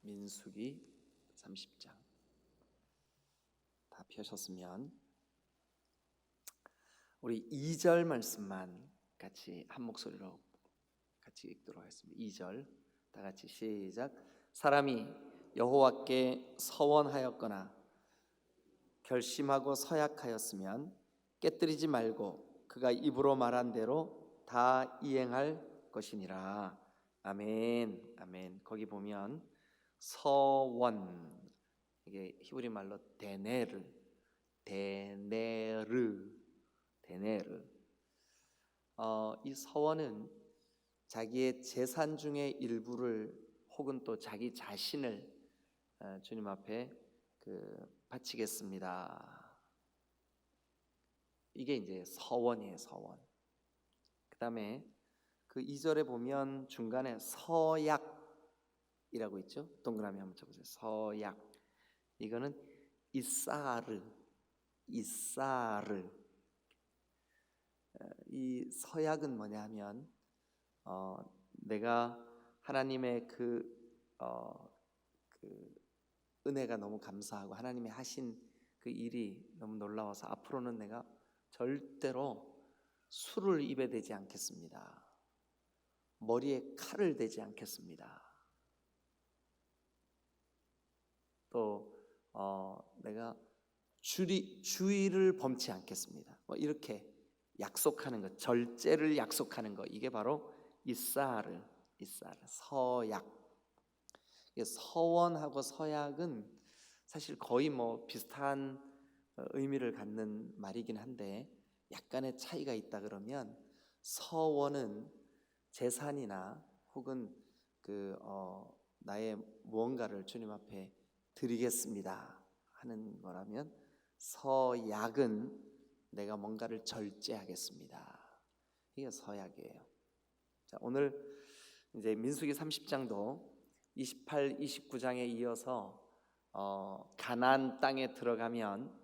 민수기 30장 다 펴셨으면 우리 2절 말씀만 같이 한 목소리로 같이 읽도록 하겠습니다. 2절 다 같이 시작. 사람이 여호와께 서원하였거나 결심하고 서약하였으면 깨뜨리지 말고 그가 입으로 말한 대로 다 이행할 것이니라. 아멘. 아멘. 거기 보면 서원, 이게 히브리 말로 데네르, 이 서원은 자기의 재산 중의 일부를 혹은 또 자기 자신을 주님 앞에 바치겠습니다. 이게 이제 서원이에요. 서원. 그 다음에 그 2절에 보면 중간에 서약이라고 있죠. 동그라미 한번 쳐보세요. 서약. 이거는 이사르. 이 서약은 뭐냐 하면 내가 하나님의 그 은혜가 너무 감사하고 하나님이 하신 그 일이 너무 놀라워서 앞으로는 내가 절대로 술을 입에 대지 않겠습니다. 머리에 칼을 대지 않겠습니다. 또 내가 주의를 범치 않겠습니다. 뭐 이렇게 약속하는 것, 절제를 약속하는 것, 이게 바로 이사르, 서약. 서원하고 서약은 사실 거의 뭐 비슷한 의미를 갖는 말이긴 한데 약간의 차이가 있다 그러면 서원은 재산이나 혹은 나의 무언가를 주님 앞에 드리겠습니다 하는 거라면, 서약은 내가 뭔가를 절제하겠습니다. 이게 서약이에요. 자, 오늘 이제 민수기 30장도 28, 29장에 이어서 가나안 땅에 들어가면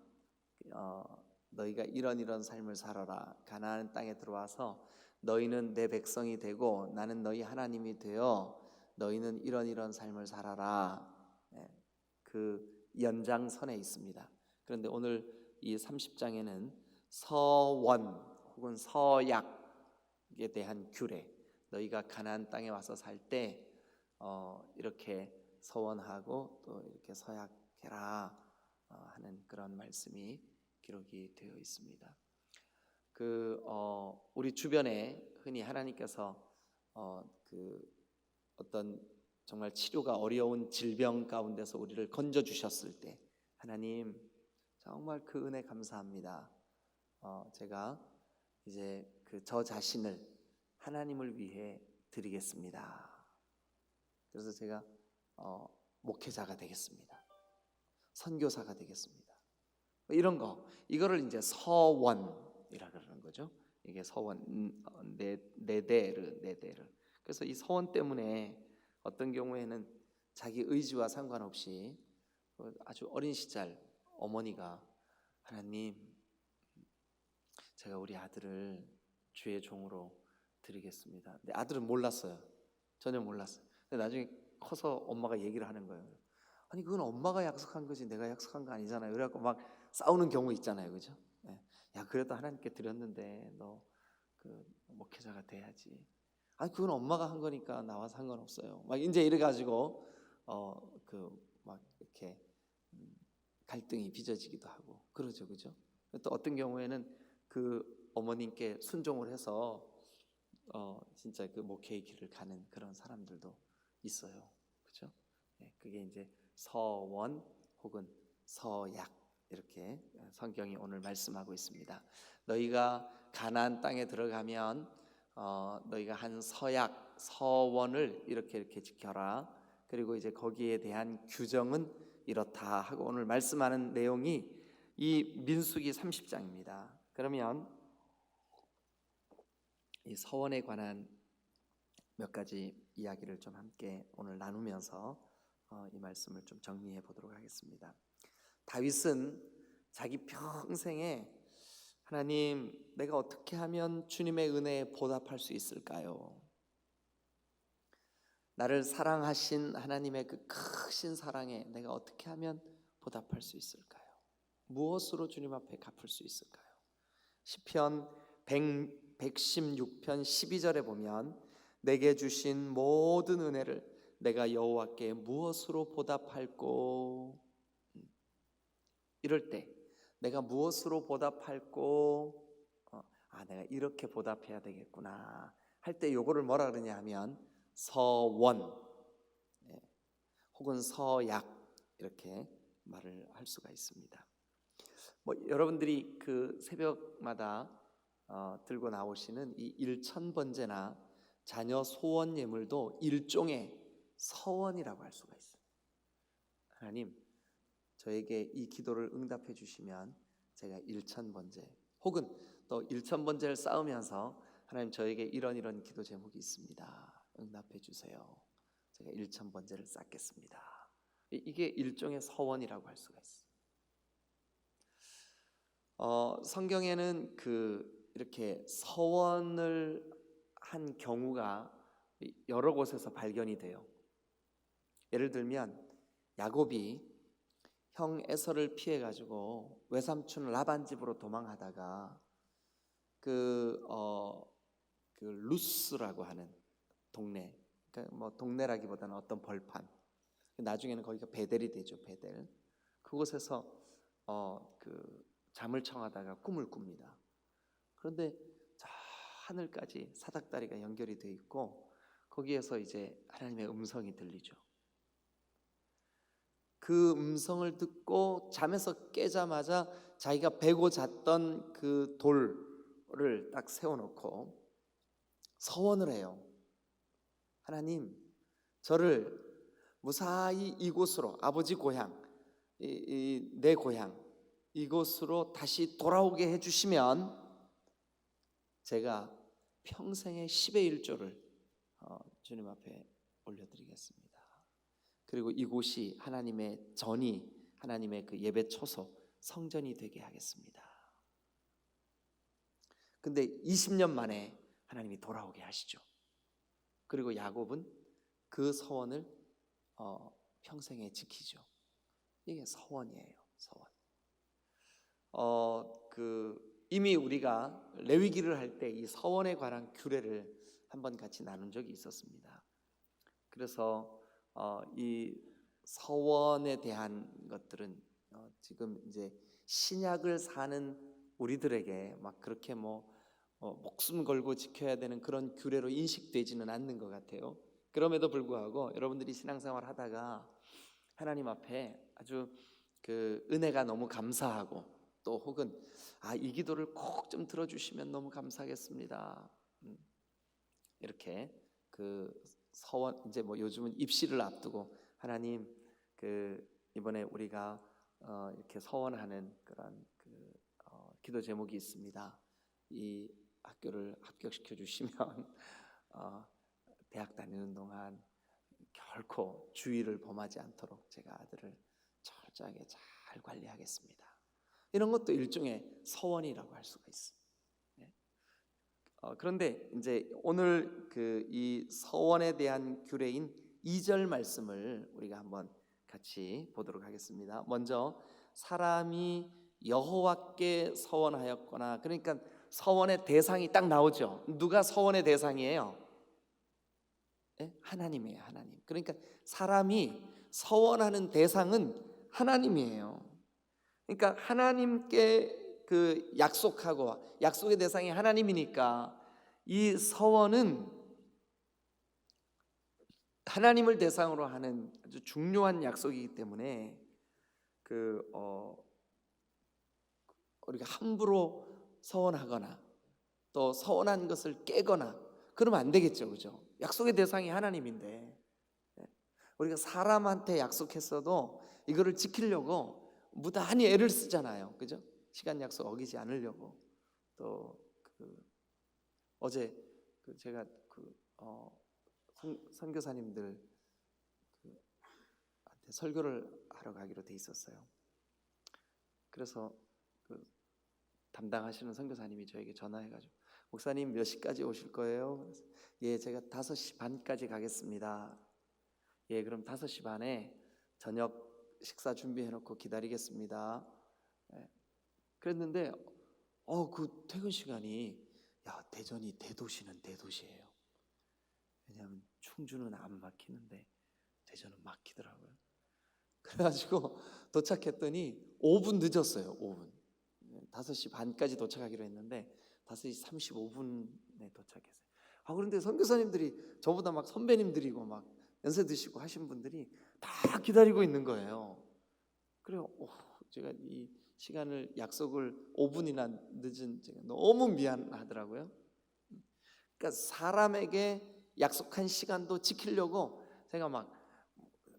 너희가 이런 삶을 살아라. 가나안 땅에 들어와서 너희는 내 백성이 되고 나는 너희 하나님이 되어 너희는 이런 삶을 살아라. 그 연장선에 있습니다. 그런데 오늘 이 30장에는 서원 혹은 서약에 대한 규례, 너희가 가나안 땅에 와서 살 때 이렇게 서원하고 또 이렇게 서약해라 하는 그런 말씀이 기록이 되어 있습니다. 우리 주변에 흔히 하나님께서 어떤 정말 치료가 어려운 질병 가운데서 우리를 건져 주셨을 때, 하나님 정말 그 은혜 감사합니다. 제가 이제 저 자신을 하나님을 위해 드리겠습니다. 그래서 제가 목회자가 되겠습니다. 선교사가 되겠습니다. 이런 거, 이거를 이제 서원이라 그러는 거죠. 이게 서원, 네데르. 그래서 이 서원 때문에 어떤 경우에는 자기 의지와 상관없이 아주 어린 시절 어머니가 하나님, 제가 우리 아들을 주의 종으로 드리겠습니다. 근데 아들은 몰랐어요. 전혀 몰랐어요. 근데 나중에 커서 엄마가 얘기를 하는 거예요. 아니 그건 엄마가 약속한 거지 내가 약속한 거 아니잖아요. 그래갖고 막 싸우는 경우 있잖아요, 그죠? 야 그래도 하나님께 드렸는데 너 목회자가 돼야지. 아니 그건 엄마가 한 거니까 나와 상관없어요. 막 이제 이래가지고 막 이렇게 갈등이 빚어지기도 하고 그러죠, 그죠? 또 어떤 경우에는 그 어머님께 순종을 해서 진짜 그 목회의 길을 가는 그런 사람들도 있어요, 그죠? 그게 이제 서원 혹은 서약, 이렇게 성경이 오늘 말씀하고 있습니다. 너희가 가나안 땅에 들어가면 너희가 한 서약, 서원을 이렇게 지켜라. 그리고 이제 거기에 대한 규정은 이렇다 하고 오늘 말씀하는 내용이 이 민수기 30장입니다. 그러면 이 서원에 관한 몇 가지 이야기를 좀 함께 오늘 나누면서 이 말씀을 좀 정리해 보도록 하겠습니다. 다윗은 자기 평생에 하나님, 내가 어떻게 하면 주님의 은혜에 보답할 수 있을까요? 나를 사랑하신 하나님의 그 크신 사랑에 내가 어떻게 하면 보답할 수 있을까요? 무엇으로 주님 앞에 갚을 수 있을까요? 시편 116편 12절에 보면 내게 주신 모든 은혜를 내가 여호와께 무엇으로 보답할꼬? 이럴 때 내가 무엇으로 보답할꼬? 내가 이렇게 보답해야 되겠구나 할 때 요거를 뭐라 그러냐 하면 서원, 혹은 서약 이렇게 말을 할 수가 있습니다. 여러분들이 그 새벽마다 들고 나오시는 이 일천번제나 자녀 소원 예물도 일종의 서원이라고 할 수가 있어요. 하나님, 저에게 이 기도를 응답해 주시면 제가 일천번제, 혹은 또 일천번제를 쌓으면서 하나님, 저에게 이런 기도 제목이 있습니다, 응답해 주세요. 제가 일천번제를 쌓겠습니다. 이게 일종의 서원이라고 할 수가 있어요. 성경에는 이렇게 서원을 한 경우가 여러 곳에서 발견이 돼요. 예를 들면 야곱이 형 에서를 피해 가지고 외삼촌 라반 집으로 도망하다가 그 루스라고 하는 동네, 그러니까 동네라기보다는 어떤 벌판, 나중에는 거기가 베델이 되죠. 베델. 그곳에서 잠을 청하다가 꿈을 꿉니다. 그런데 저 하늘까지 사닥다리가 연결이 돼 있고 거기에서 이제 하나님의 음성이 들리죠. 그 음성을 듣고 잠에서 깨자마자 자기가 베고 잤던 그 돌을 딱 세워놓고 서원을 해요. 하나님, 저를 무사히 이곳으로, 아버지 고향, 내 고향 이곳으로 다시 돌아오게 해주시면 제가 평생의 10의 1조를 주님 앞에 올려드리겠습니다. 그리고 이곳이 하나님의 전이, 하나님의 그 예배 초소, 성전이 되게 하겠습니다. 근데 20년 만에 하나님이 돌아오게 하시죠. 그리고 야곱은 그 서원을 평생에 지키죠. 이게 서원이에요. 서원. 이미 우리가 레위기를 할 때 이 서원에 관한 규례를 한번 같이 나눈 적이 있었습니다. 그래서 이 서원에 대한 것들은 지금 이제 신약을 사는 우리들에게 막 그렇게 목숨 걸고 지켜야 되는 그런 규례로 인식되지는 않는 것 같아요. 그럼에도 불구하고 여러분들이 신앙생활 하다가 하나님 앞에 아주 그 은혜가 너무 감사하고 또 혹은 이 기도를 꼭 좀 들어주시면 너무 감사하겠습니다. 이렇게 그 서원, 이제 요즘은 입시를 앞두고 하나님, 이번에 우리가 이렇게 서원하는 그런 기도 제목이 있습니다. 이 학교를 합격시켜 주시면 대학 다니는 동안 결코 주의를 범하지 않도록 제가 아들을 철저하게 잘 관리하겠습니다. 이런 것도 일종의 서원이라고 할 수가 있습니다. 그런데 이제 오늘 이 서원에 대한 규례인 2절 말씀을 우리가 한번 같이 보도록 하겠습니다. 먼저 사람이 여호와께 서원하였거나, 그러니까 서원의 대상이 딱 나오죠. 누가 서원의 대상이에요? 하나님이에요. 하나님. 그러니까 사람이 서원하는 대상은 하나님이에요. 그러니까 하나님께 약속하고, 약속의 대상이 하나님이니까 이 서원은 하나님을 대상으로 하는 아주 중요한 약속이기 때문에 우리가 함부로 서원하거나 또 서원한 것을 깨거나 그러면 안 되겠죠, 그죠? 약속의 대상이 하나님인데 우리가 사람한테 약속했어도 이거를 지키려고 무단히 애를 쓰잖아요, 그죠? 시간 약속 어기지 않으려고. 또 어제 제가 선교사님들 한테 설교를 하러 가기로 돼 있었어요. 그래서 담당하시는 선교사님이 저에게 전화해가지고 목사님 몇 시까지 오실 거예요? 그래서 예, 제가 5시 반까지 가겠습니다. 예, 그럼 5시 반에 저녁 식사 준비해놓고 기다리겠습니다. 예, 그랬는데 그 퇴근 시간이, 야, 대전이 대도시는 대도시예요. 왜냐하면 충주는 안 막히는데 대전은 막히더라고요. 그래가지고 도착했더니 5분 늦었어요. 5분. 5시 반까지 도착하기로 했는데 5시 35분에 도착했어요. 그런데 선교사님들이 저보다 막 선배님들이고 막 연세 드시고 하신 분들이 다 기다리고 있는 거예요. 그래요. 제가 이 시간을, 약속을 5분이나 늦은 제가 너무 미안하더라고요. 그러니까 사람에게 약속한 시간도 지키려고 제가 막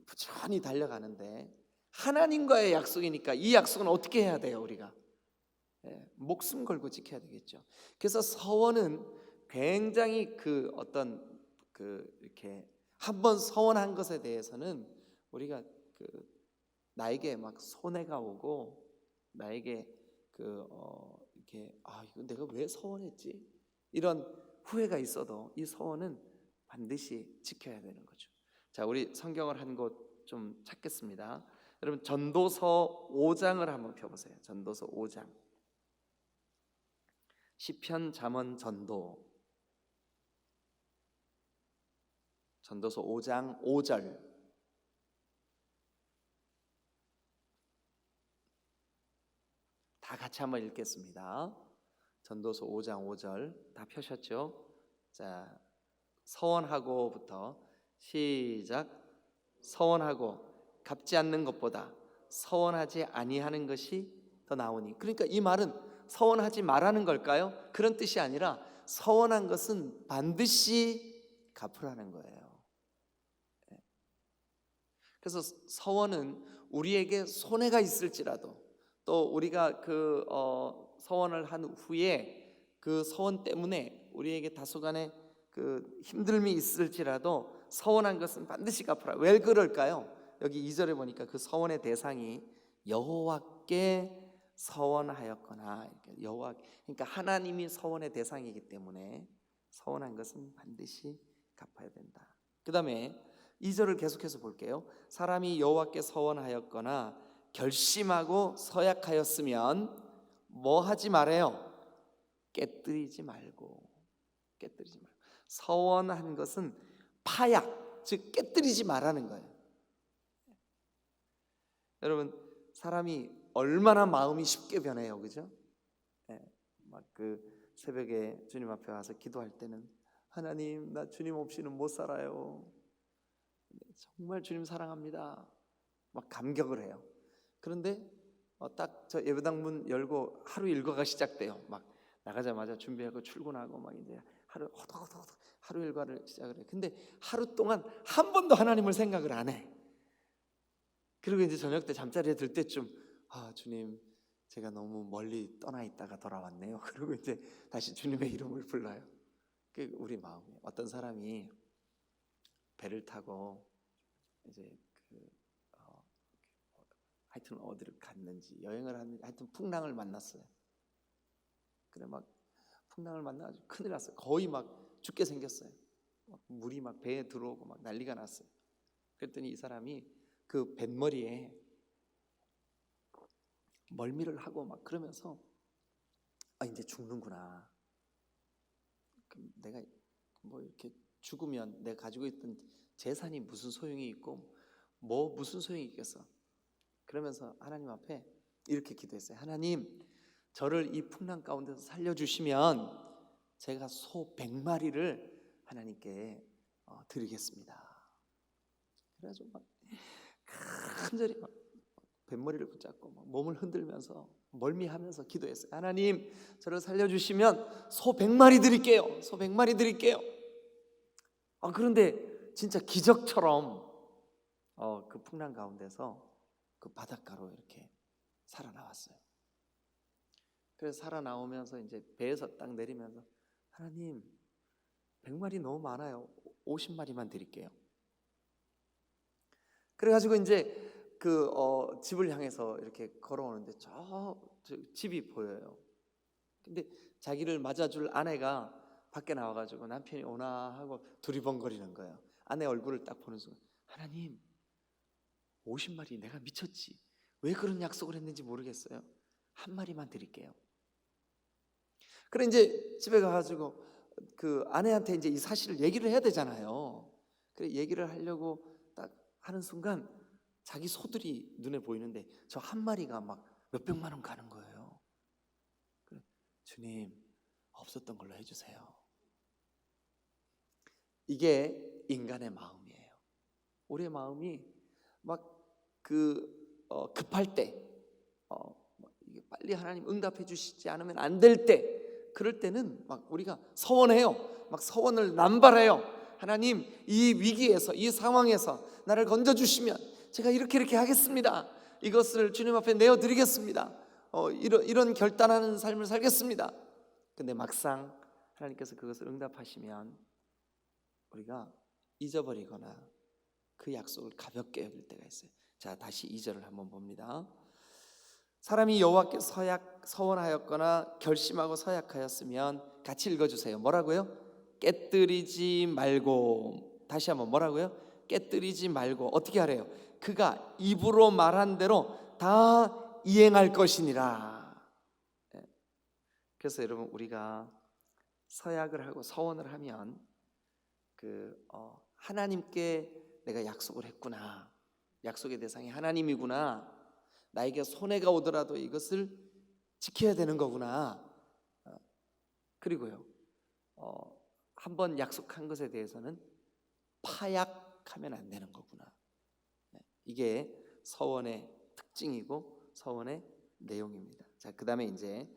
부지런히 달려가는데, 하나님과의 약속이니까 이 약속은 어떻게 해야 돼요? 우리가 목숨 걸고 지켜야 되겠죠. 그래서 서원은 굉장히 이렇게 한번 서원한 것에 대해서는 우리가 나에게 막 손해가 오고, 나에게 이렇게 이거 내가 왜 서원했지? 이런 후회가 있어도 이 서원은 반드시 지켜야 되는 거죠. 자, 우리 성경을 한 곳 좀 찾겠습니다. 여러분, 전도서 5장을 한번 펴보세요. 전도서 5장. 시편, 잠언, 전도. 전도서 5장 5절. 다 같이 한번 읽겠습니다. 전도서 5장 5절 다 펴셨죠? 자, 서원하고부터 시작. 서원하고 갚지 않는 것보다 서원하지 아니하는 것이 더 나으니. 그러니까 이 말은 서원하지 말라는 걸까요? 그런 뜻이 아니라 서원한 것은 반드시 갚으라는 거예요. 그래서 서원은 우리에게 손해가 있을지라도, 또 우리가 서원을 한 후에 그 서원 때문에 우리에게 다소간의 힘듦이 있을지라도 서원한 것은 반드시 갚으라. 왜 그럴까요? 여기 2절에 보니까 그 서원의 대상이 여호와께 서원하였거나, 그러니까 하나님이 서원의 대상이기 때문에 서원한 것은 반드시 갚아야 된다. 그 다음에 2절을 계속해서 볼게요. 사람이 여호와께 서원하였거나 결심하고 서약하였으면 뭐 하지 말아요? 깨뜨리지 말고. 서원한 것은 파약, 즉 깨뜨리지 말라는 거예요. 여러분, 사람이 얼마나 마음이 쉽게 변해요, 그죠? 막 새벽에 주님 앞에 와서 기도할 때는, 하나님, 나 주님 없이는 못 살아요. 정말 주님 사랑합니다. 막 감격을 해요. 그런데 딱 저 예배당 문 열고 하루 일과가 시작돼요. 막 나가자마자 준비하고 출근하고 막 이제 하루 일과를 시작을 해요. 근데 하루 동안 한 번도 하나님을 생각을 안 해. 그리고 이제 저녁 때 잠자리에 들 때쯤, 주님, 제가 너무 멀리 떠나 있다가 돌아왔네요. 그리고 이제 다시 주님의 이름을 불러요. 우리 마음이, 어떤 사람이 배를 타고 이제 하여튼 어디를 갔는지 여행을 하는지, 하여튼 풍랑을 만났어요. 그래 막 풍랑을 만나가지고 큰일 났어요. 거의 막 죽게 생겼어요. 물이 막 배에 들어오고 막 난리가 났어요. 그랬더니 이 사람이 그 뱃머리에 멀미를 하고 막 그러면서, 이제 죽는구나. 그럼 내가 뭐 이렇게 죽으면 내가 가지고 있던 재산이 무슨 소용이 있고 무슨 소용이 있겠어. 그러면서 하나님 앞에 이렇게 기도했어요. 하나님, 저를 이 풍랑 가운데서 살려주시면 제가 소 100마리를 하나님께 드리겠습니다. 그래가지고 막 간절히 막 뱃머리를 붙잡고 막 몸을 흔들면서 멀미하면서 기도했어요. 하나님, 저를 살려주시면 소 100마리 드릴게요. 소 100마리 드릴게요. 그런데 진짜 기적처럼 그 풍랑 가운데서 그 바닷가로 이렇게 살아나왔어요. 그래서 살아나오면서 이제 배에서 딱 내리면서, 하나님, 100마리 너무 많아요. 50마리만 드릴게요. 그래가지고 이제 집을 향해서 이렇게 걸어오는데 저 집이 보여요. 근데 자기를 맞아줄 아내가 밖에 나와가지고 남편이 오나 하고 두리번거리는 거예요. 아내 얼굴을 딱 보는 순간, 하나님 50마리 내가 미쳤지. 왜 그런 약속을 했는지 모르겠어요. 한 마리만 드릴게요. 그래 이제 집에 가가지고 그 아내한테 이제 이 사실을 얘기를 해야 되잖아요. 그래 얘기를 하려고 딱 하는 순간 자기 소들이 눈에 보이는데 저 한 마리가 막 몇백만 원 가는 거예요. 그래, 주님 없었던 걸로 해주세요. 이게 인간의 마음이에요. 우리의 마음이 막 급할 때, 이게 빨리 하나님 응답해 주시지 않으면 안 될 때, 그럴 때는 막 우리가 서원해요. 막 서원을 남발해요. 하나님 이 위기에서, 이 상황에서 나를 건져 주시면 제가 이렇게 하겠습니다. 이것을 주님 앞에 내어드리겠습니다. 이런 결단하는 삶을 살겠습니다. 근데 막상 하나님께서 그것을 응답하시면 우리가 잊어버리거나 그 약속을 가볍게 여길 때가 있어요. 자, 다시 2절을 한번 봅니다. 사람이 여호와께 서원하였거나 결심하고 서약하였으면, 같이 읽어주세요. 뭐라고요? 깨뜨리지 말고. 다시 한번 뭐라고요? 깨뜨리지 말고. 어떻게 하래요? 그가 입으로 말한 대로 다 이행할 것이니라. 그래서 여러분, 우리가 서약을 하고 서원을 하면 하나님께 내가 약속을 했구나, 약속의 대상이 하나님이구나, 나에게 손해가 오더라도 이것을 지켜야 되는 거구나, 그리고요 한번 약속한 것에 대해서는 파약하면 안 되는 거구나. 이게 서원의 특징이고 서원의 내용입니다. 자, 그 다음에 이제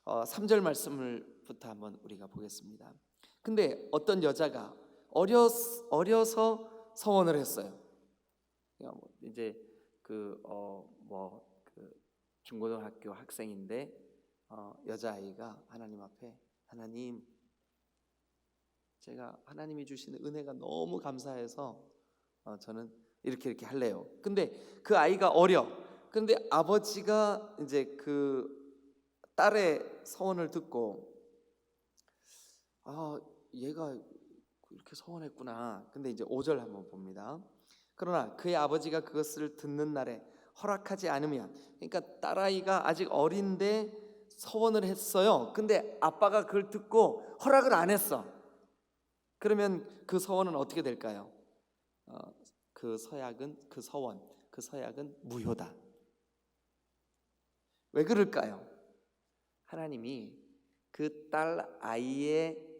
3절 말씀을부터 한번 우리가 보겠습니다. 근데 어떤 여자가 어려서 서원을 했어요. 이제 중고등학교 학생인데 여자아이가 하나님 앞에, 하나님 제가 하나님이 주시는 은혜가 너무 감사해서 저는 이렇게 할래요. 근데 그 아이가 어려. 근데 아버지가 이제 그 딸의 서원을 듣고 얘가 이렇게 서원했구나. 근데 이제 5절 한번 봅니다. 그러나 그의 아버지가 그것을 듣는 날에 허락하지 않으면, 그러니까 딸아이가 아직 어린데 서원을 했어요. 근데 아빠가 그걸 듣고 허락을 안 했어. 그러면 그 서원은 어떻게 될까요? 그 서약은 무효다. 왜 그럴까요? 하나님이 그 딸 아이의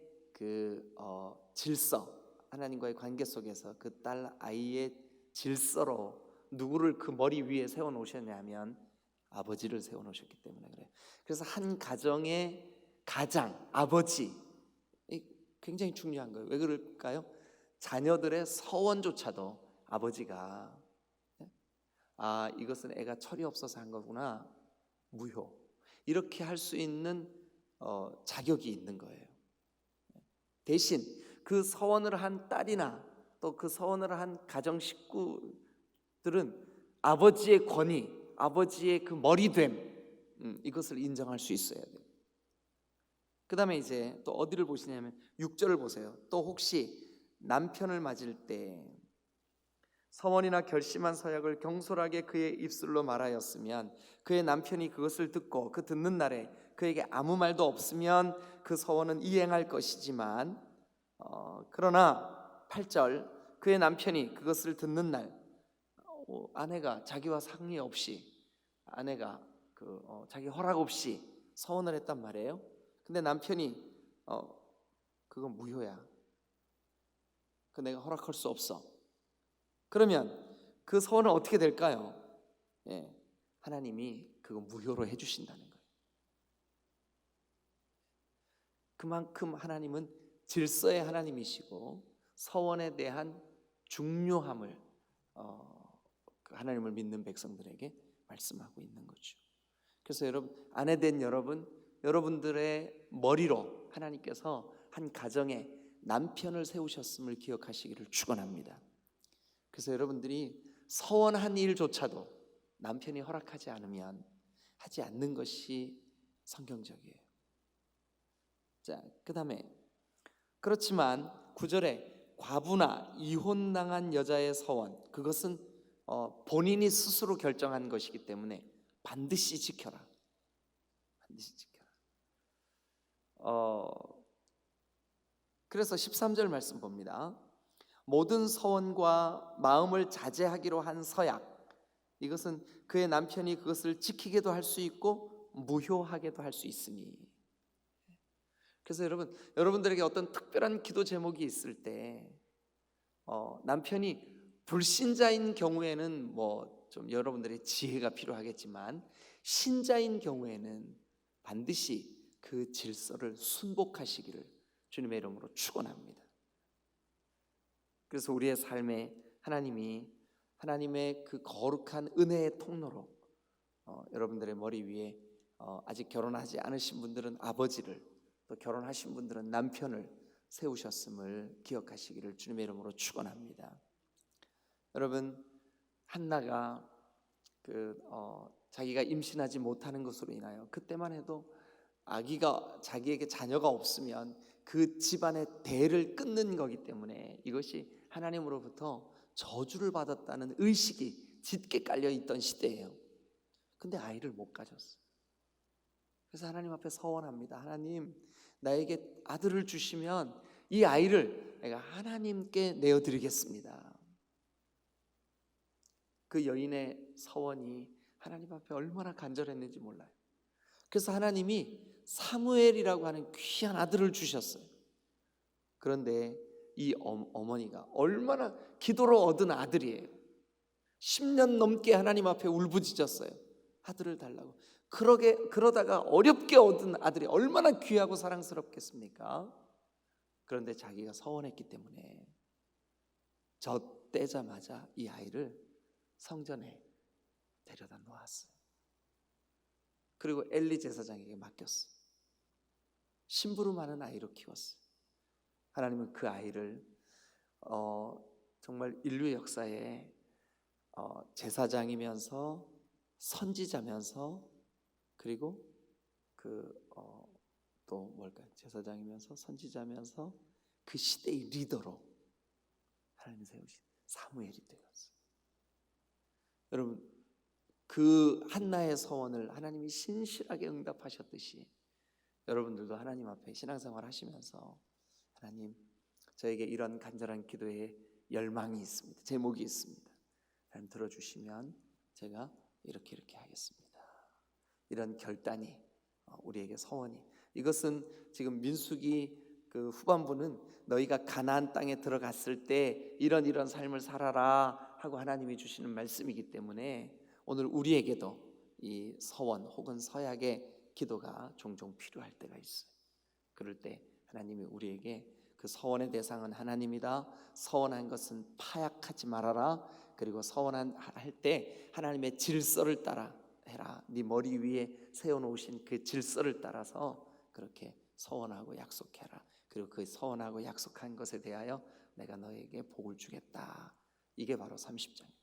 질서, 하나님과의 관계 속에서 그 딸 아이의 질서로 누구를 그 머리 위에 세워 놓으셨냐면 아버지를 세워 놓으셨기 때문에 그래요. 그래서 한 가정의 가장, 아버지, 굉장히 중요한 거예요. 왜 그럴까요? 자녀들의 서원조차도 아버지가 이것은 애가 철이 없어서 한 거구나, 무효, 이렇게 할 수 있는 자격이 있는 거예요. 대신 그 서원을 한 딸이나 또 그 서원을 한 가정 식구들은 아버지의 권위, 아버지의 그 머리됨, 이것을 인정할 수 있어야 돼요. 그 다음에 이제 또 어디를 보시냐면 6절을 보세요. 또 혹시 남편을 맞을 때 서원이나 결심한 서약을 경솔하게 그의 입술로 말하였으면, 그의 남편이 그것을 듣고 그 듣는 날에 그에게 아무 말도 없으면 그 서원은 이행할 것이지만, 그러나 8절, 그의 남편이 그것을 듣는 날, 아내가 자기와 상의 없이, 아내가 자기 허락 없이 서원을 했단 말이에요. 근데 남편이 그건 무효야, 그 내가 허락할 수 없어. 그러면 그 서원은 어떻게 될까요? 하나님이 그거 무효로 해주신다는 거예요. 그만큼 하나님은 질서의 하나님이시고 서원에 대한 중요함을 하나님을 믿는 백성들에게 말씀하고 있는 거죠. 그래서 여러분, 아내된 여러분들의 머리로 하나님께서 한 가정에 남편을 세우셨음을 기억하시기를 축원합니다. 그래서 여러분들이 서원한 일조차도 남편이 허락하지 않으면 하지 않는 것이 성경적이에요. 자, 그 다음에 그렇지만 9절에 과부나 이혼당한 여자의 서원, 그것은 본인이 스스로 결정한 것이기 때문에 반드시 지켜라. 반드시 지켜라. 그래서 13절 말씀 봅니다. 모든 서원과 마음을 자제하기로 한 서약, 이것은 그의 남편이 그것을 지키게도 할 수 있고 무효하게도 할 수 있으니. 그래서 여러분들에게 어떤 특별한 기도 제목이 있을 때 남편이 불신자인 경우에는 뭐 좀 여러분들의 지혜가 필요하겠지만, 신자인 경우에는 반드시 그 질서를 순복하시기를 주님의 이름으로 축원합니다. 그래서 우리의 삶에 하나님이 하나님의 그 거룩한 은혜의 통로로 여러분들의 머리 위에 아직 결혼하지 않으신 분들은 아버지를, 또 결혼하신 분들은 남편을 세우셨음을 기억하시기를 주님의 이름으로 축원합니다. 여러분, 한나가 자기가 임신하지 못하는 것으로 인하여, 그때만 해도 아기가, 자기에게 자녀가 없으면 그 집안의 대를 끊는 거기 때문에 이것이 하나님으로부터 저주를 받았다는 의식이 짙게 깔려 있던 시대예요. 근데 아이를 못 가졌어요. 그래서 하나님 앞에 서원합니다. 하나님, 나에게 아들을 주시면 이 아이를 내가 하나님께 내어드리겠습니다. 그 여인의 서원이 하나님 앞에 얼마나 간절했는지 몰라요. 그래서 하나님이 사무엘이라고 하는 귀한 아들을 주셨어요. 그런데 이 어머니가 얼마나 기도로 얻은 아들이에요. 10년 넘게 하나님 앞에 울부짖었어요. 아들을 달라고. 그러다가 어렵게 얻은 아들이 얼마나 귀하고 사랑스럽겠습니까? 그런데 자기가 서원했기 때문에 젖대자마자 이 아이를 성전에 데려다 놓았어요. 그리고 엘리 제사장에게 맡겼어요. 심부름하는 아이로 키웠어요. 하나님은 그 아이를 정말 인류 역사에 제사장이면서 선지자면서, 그리고 또 뭘까요? 제사장이면서 선지자면서 그 시대의 리더로 하나님이 세우신 사무엘이 되었어요. 여러분, 그 한나의 소원을 하나님이 신실하게 응답하셨듯이 여러분들도 하나님 앞에 신앙생활 하시면서, 하나님, 저에게 이런 간절한 기도에 열망이 있습니다, 제목이 있습니다, 하나님 들어주시면 제가 이렇게 하겠습니다. 이런 결단이 우리에게 소원이, 이것은 지금 민수기 그 후반부는 너희가 가나안 땅에 들어갔을 때 이런 삶을 살아라 하고 하나님이 주시는 말씀이기 때문에 오늘 우리에게도 이 서원 혹은 서약의 기도가 종종 필요할 때가 있어요. 그럴 때 하나님이 우리에게 그 서원의 대상은 하나님이다, 서원한 것은 파약하지 말아라, 그리고 서원할 때 하나님의 질서를 따라 해라, 네 머리 위에 세워놓으신 그 질서를 따라서 그렇게 서원하고 약속해라, 그리고 그 서원하고 약속한 것에 대하여 내가 너에게 복을 주겠다. 이게 바로 30장입니다.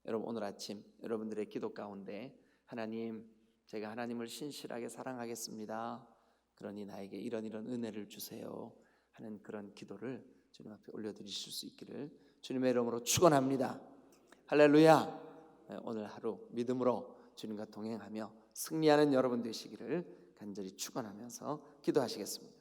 여러분, 오늘 아침 여러분들의 기도 가운데 하나님, 제가 하나님을 신실하게 사랑하겠습니다, 그러니 나에게 이런 은혜를 주세요 하는 그런 기도를 주님 앞에 올려드리실 수 있기를 주님의 이름으로 축원합니다. 할렐루야. 오늘 하루 믿음으로 주님과 동행하며 승리하는 여러분 되시기를 간절히 축원하면서 기도하시겠습니다.